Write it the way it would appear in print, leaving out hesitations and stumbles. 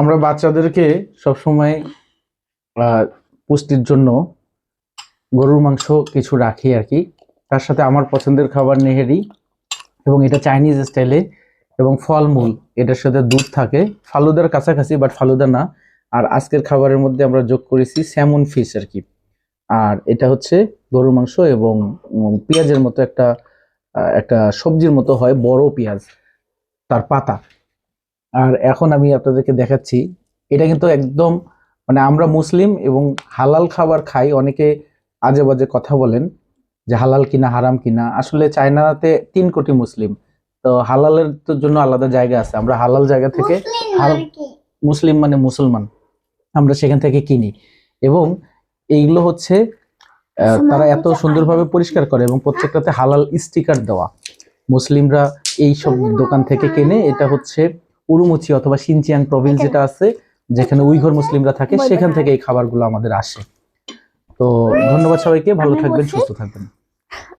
আমরা বাচ্চাদেরকে সবসময় পুষ্টির জন্য গরুর মাংস কিছু রাখি আর কি। তার সাথে আমার পছন্দের খাবার নেহেরি, এবং এটা চাইনিজ স্টাইলে, এবং ফলমূল, এটার সাথে দুধ থাকে, ফালুদার কাছাকাছি বাট ফালুদা না। আর আজকের খাবারের মধ্যে আমরা যোগ করেছি স্যামন ফিশ আর কি। আর এটা হচ্ছে গরুর মাংস এবং পেঁয়াজের মতো একটা একটা সবজির মতো হয়, বড় পেঁয়াজ, তার পাতা। আর এখন আমি আপনাদেরকে দেখাচ্ছি, এটা কিন্তু একদম মানে আমরা মুসলিম এবং হালাল খাবার খাই। অনেকে আজে বাজে কথা বলেন যে হালাল কিনা হারাম কিনা। আসলে চায়নাতে 3 কোটি মুসলিম, তো হালালের তো জন্য আলাদা জায়গা আছে। আমরা হালাল জায়গা থেকে মুসলিম মানে মুসলমান, আমরা সেখান থেকে কিনি। এবং এইগুলো হচ্ছে তারা এত সুন্দরভাবে পরিষ্কার করে এবং প্রত্যেকটাতে হালাল স্টিকার দেওয়া। মুসলিমরা এই সব দোকান থেকে কেনে। এটা হচ্ছে উরুমুচি অথবা সিনচিয়াং প্রভিন্স যেটা আছে, যেখানে উইঘুর মুসলিমরা থাকে, সেখান থেকে এই খাবারগুলো আমাদের আসে। তো ধন্যবাদ সবাইকে, ভালো থাকবেন, সুস্থ থাকবেন।